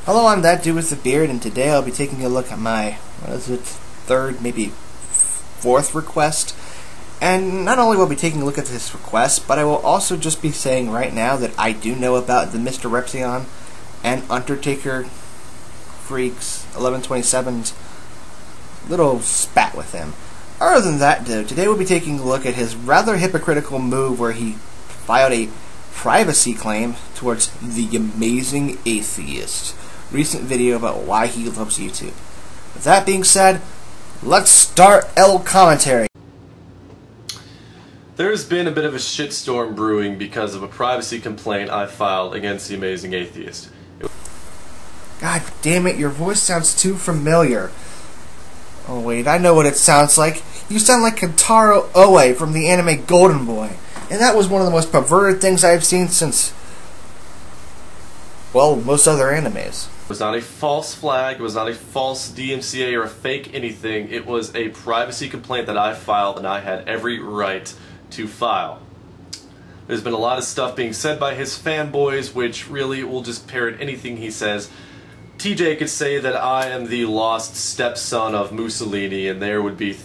Hello, I'm that dude with the beard, and today I'll be taking a look at my, third, maybe fourth request. And not only will I be taking a look at this request, but I will also just be saying right now that I do know about the Mr. Repzion and Undertaker Freaks 1127's little spat with him. Other than that, though, today we'll be taking a look at his rather hypocritical move where he filed a privacy claim towards The Amazing Atheist. Recent video about why he loves YouTube. With that being said, let's start El Commentary. There's been a bit of a shitstorm brewing because of a privacy complaint I filed against The Amazing Atheist. God damn it, your voice sounds too familiar. Oh wait, I know what it sounds like. You sound like Kentaro Oe from the anime Golden Boy. And that was one of the most perverted things I've seen since, well, most other animes. It was not a false flag, it was not a false DMCA or a fake anything. It was a privacy complaint that I filed and I had every right to file. There's been a lot of stuff being said by his fanboys which really will just parrot anything he says. TJ could say that I am the lost stepson of Mussolini and there would be...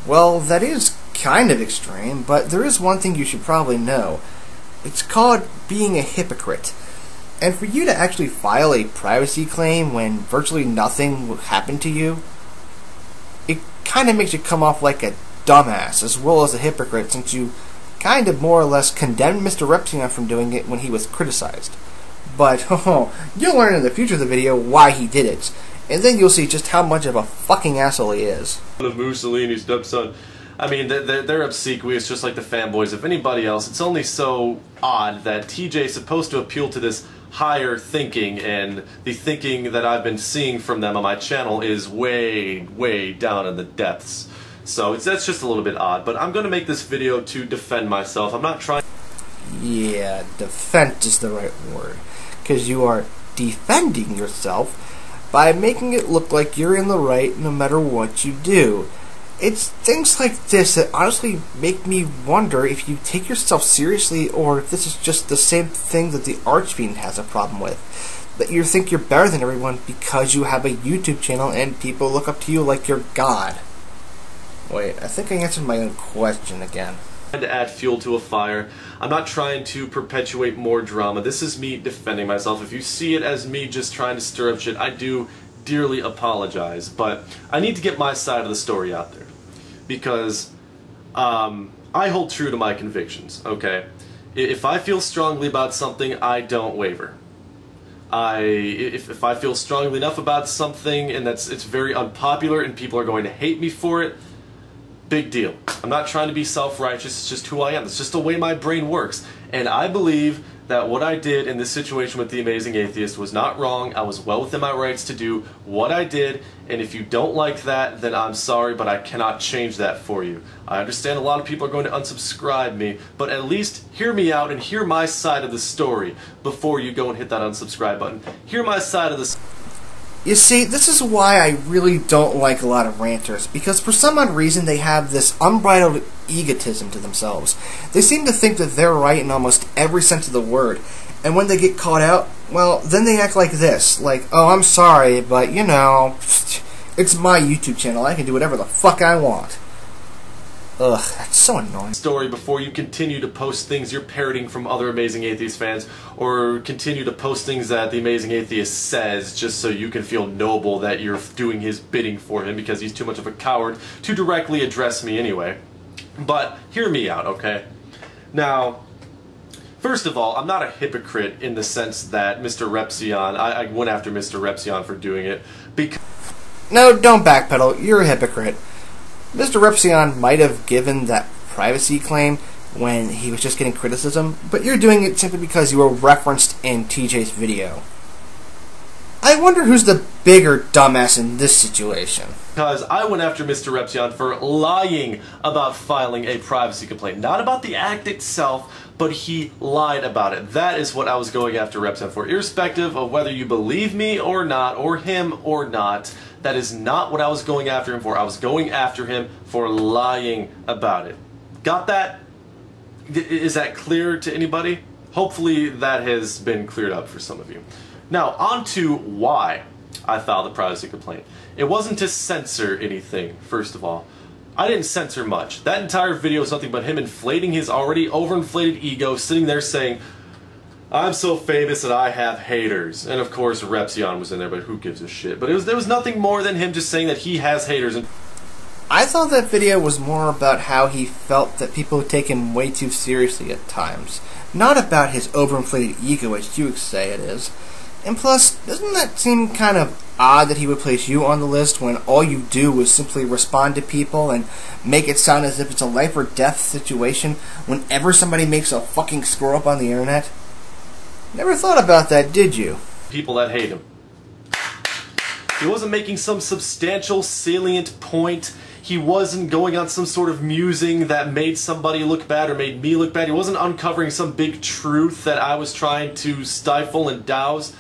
Well, that is kind of extreme, but there is one thing you should probably know. It's called being a hypocrite. And for you to actually file a privacy claim when virtually nothing happened to you, it kind of makes you come off like a dumbass as well as a hypocrite, since you kind of more or less condemned Mr. Repzion from doing it when he was criticized. But you'll learn in the future of the video why he did it, and then you'll see just how much of a fucking asshole he is. Of Mussolini's stepson. I mean, they're obsequious just like the fanboys of anybody else. It's only so odd that TJ is supposed to appeal to this higher thinking, and the thinking that I've been seeing from them on my channel is way, way down in the depths. So that's just a little bit odd, but I'm going to make this video to defend myself. I'm not trying... Yeah, defend is the right word, because you are defending yourself by making it look like you're in the right no matter what you do. It's things like this that honestly make me wonder if you take yourself seriously or if this is just the same thing that the Archfiend has a problem with. That you think you're better than everyone because you have a YouTube channel and people look up to you like you're God. Wait, I think I answered my own question again. To add fuel to a fire. I'm not trying to perpetuate more drama. This is me defending myself. If you see it as me just trying to stir up shit, I do dearly apologize, but I need to get my side of the story out there because I hold true to my convictions, okay? If I feel strongly about something, I don't waver. If I feel strongly enough about something and it's very unpopular and people are going to hate me for it, big deal. I'm not trying to be self-righteous, it's just who I am. It's just the way my brain works. And I believe that what I did in this situation with The Amazing Atheist was not wrong. I was well within my rights to do what I did, and if you don't like that, then I'm sorry, but I cannot change that for you. I understand a lot of people are going to unsubscribe me, but at least hear me out and hear my side of the story before you go and hit that unsubscribe button. Hear my side of the story. You see, this is why I really don't like a lot of ranters, because for some odd reason they have this unbridled egotism to themselves. They seem to think that they're right in almost every sense of the word, and when they get caught out, well, then they act like this, like, oh, I'm sorry, but, you know, it's my YouTube channel, I can do whatever the fuck I want. Ugh, that's so annoying. Story before you continue to post things you're parroting from other Amazing Atheist fans, or continue to post things that The Amazing Atheist says just so you can feel noble that you're doing his bidding for him because he's too much of a coward to directly address me anyway. But hear me out, okay? Now, first of all, I'm not a hypocrite in the sense that Mr. Repzion, I went after Mr. Repzion for doing it because... No, don't backpedal, you're a hypocrite. Mr. Repzion might have given that privacy claim when he was just getting criticism, but you're doing it simply because you were referenced in TJ's video. I wonder who's the bigger dumbass in this situation. Because I went after Mr. Repzion for lying about filing a privacy complaint. Not about the act itself, but he lied about it. That is what I was going after Repzion for. Irrespective of whether you believe me or not, or him or not, that is not what I was going after him for. I was going after him for lying about it. Got that? Is that clear to anybody? Hopefully that has been cleared up for some of you. Now, on to why I filed a privacy complaint. It wasn't to censor anything, first of all. I didn't censor much. That entire video is nothing but him inflating his already overinflated ego, sitting there saying, I'm so famous that I have haters. And of course, Repzion was in there, but who gives a shit? But there was nothing more than him just saying that he has haters. And I thought that video was more about how he felt that people take him way too seriously at times. Not about his overinflated ego, as you say it is. And plus, doesn't that seem kind of odd that he would place you on the list when all you do is simply respond to people and make it sound as if it's a life or death situation whenever somebody makes a fucking screw up on the internet? Never thought about that, did you? people that hate him. He wasn't making some substantial, salient point. He wasn't going on some sort of musing that made somebody look bad or made me look bad. He wasn't uncovering some big truth that I was trying to stifle and douse.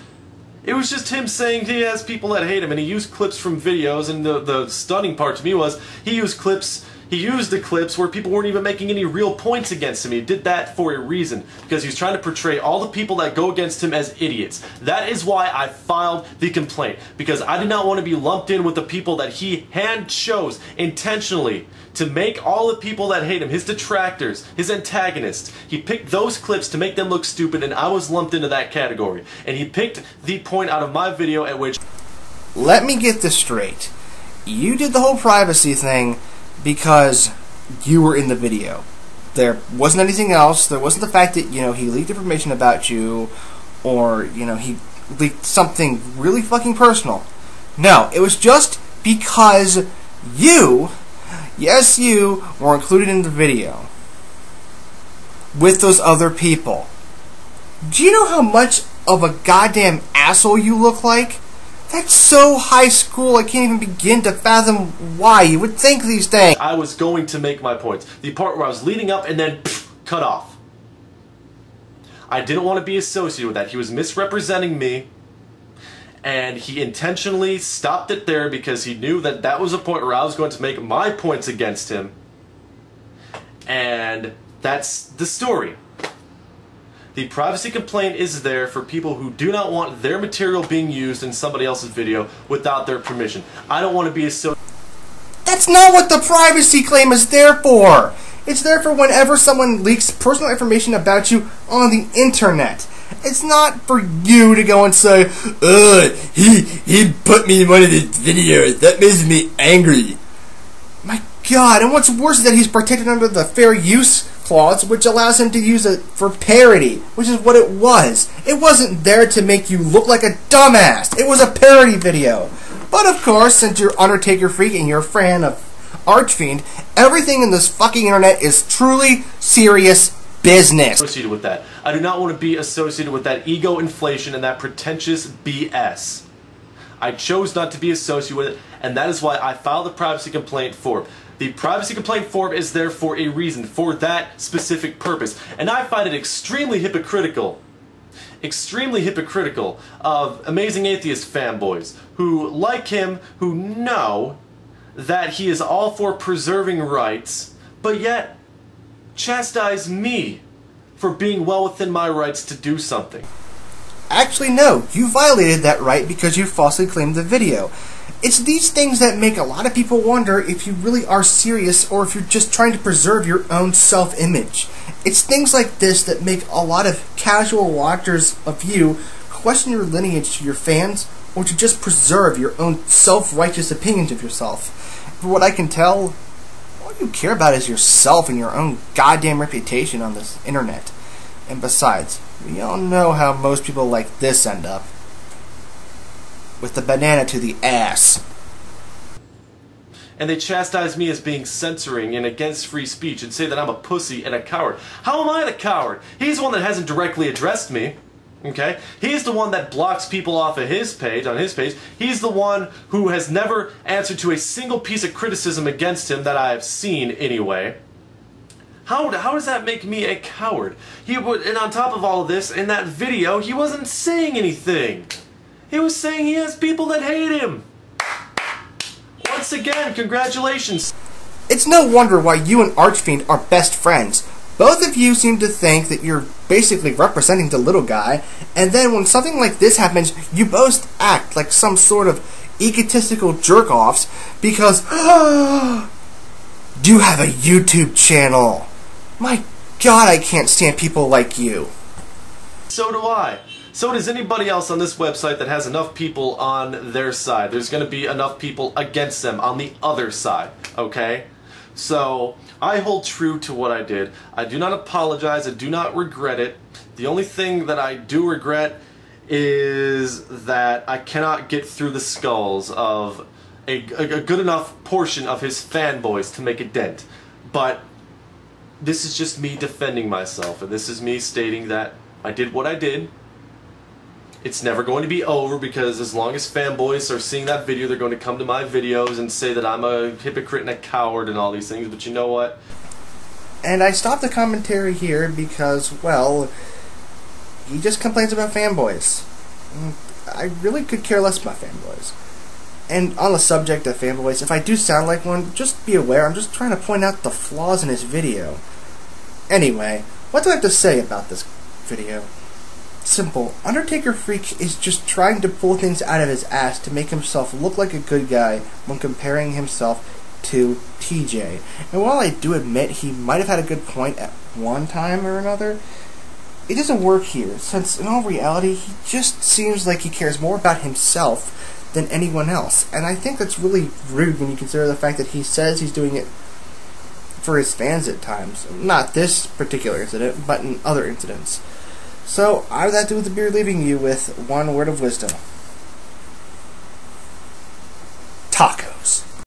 It was just him saying he has people that hate him, and he used clips from videos, and the stunning part to me was he used the clips where people weren't even making any real points against him. He did that for a reason, because he was trying to portray all the people that go against him as idiots. That is why I filed the complaint, because I did not want to be lumped in with the people that he hand chose intentionally to make all the people that hate him, his detractors, his antagonists. He picked those clips to make them look stupid, and I was lumped into that category. And he picked the point out of my video at which... Let me get this straight. You did the whole privacy thing because you were in the video. There wasn't anything else. There wasn't the fact that, he leaked information about you, or, he leaked something really fucking personal. No, it was just because you, yes, you were included in the video with those other people. Do you know how much of a goddamn asshole you look like? That's so high school, I can't even begin to fathom why you would think these things. I was going to make my points. The part where I was leading up and then cut off. I didn't want to be associated with that. He was misrepresenting me, and he intentionally stopped it there because he knew that that was a point where I was going to make my points against him. And that's the story. The privacy complaint is there for people who do not want their material being used in somebody else's video without their permission. I don't want to be associated. That's not what the privacy claim is there for. It's there for whenever someone leaks personal information about you on the internet. It's not for you to go and say, he put me in one of his videos. That makes me angry. My God, and what's worse is that he's protected under the fair use clause, which allows him to use it for parody, which is what it was. It wasn't there to make you look like a dumbass. It was a parody video. But of course, since you're Undertaker freak and you're a fan of Archfiend, everything in this fucking internet is truly serious business. Associated with that. I do not want to be associated with that ego inflation and that pretentious BS. I chose not to be associated with it, and that is why I filed a privacy complaint form. The privacy complaint form is there for a reason, for that specific purpose. And I find it extremely hypocritical of Amazing Atheist fanboys who like him, who know that he is all for preserving rights, but yet chastise me for being well within my rights to do something. Actually, no. You violated that right because you falsely claimed the video. It's these things that make a lot of people wonder if you really are serious or if you're just trying to preserve your own self-image. It's things like this that make a lot of casual watchers of you question your lineage to your fans or to just preserve your own self-righteous opinions of yourself. For what I can tell, all you care about is yourself and your own goddamn reputation on this internet. And besides, we all know how most people like this end up. With the banana to the ass. And they chastise me as being censoring and against free speech and say that I'm a pussy and a coward. How am I the coward? He's the one that hasn't directly addressed me. Okay? He's the one that blocks people off of his page, on his page. He's the one who has never answered to a single piece of criticism against him that I have seen anyway. How does that make me a coward? And on top of all of this, in that video, he wasn't saying anything. He was saying he has people that hate him. Once again, congratulations. It's no wonder why you and Archfiend are best friends. Both of you seem to think that you're basically representing the little guy, and then when something like this happens, you both act like some sort of egotistical jerk-offs because you have a YouTube channel. My God, I can't stand people like you. So do I. So does anybody else on this website that has enough people on their side. There's going to be enough people against them on the other side, okay? So, I hold true to what I did. I do not apologize. I do not regret it. The only thing that I do regret is that I cannot get through the skulls of a good enough portion of his fanboys to make a dent. But this is just me defending myself, and this is me stating that I did what I did. It's never going to be over, because as long as fanboys are seeing that video, they're going to come to my videos and say that I'm a hypocrite and a coward and all these things, but you know what? And I stopped the commentary here because, well, he just complains about fanboys. I really could care less about fanboys. And on the subject of fanboys, if I do sound like one, just be aware, I'm just trying to point out the flaws in his video. Anyway, what do I have to say about this video? Simple. Undertaker Freak is just trying to pull things out of his ass to make himself look like a good guy when comparing himself to TJ. And while I do admit he might have had a good point at one time or another, it doesn't work here, since in all reality he just seems like he cares more about himself than anyone else. And I think that's really rude when you consider the fact that he says he's doing it for his fans at times. Not this particular incident, but in other incidents. So, I would have to do with the beer, leaving you with one word of wisdom.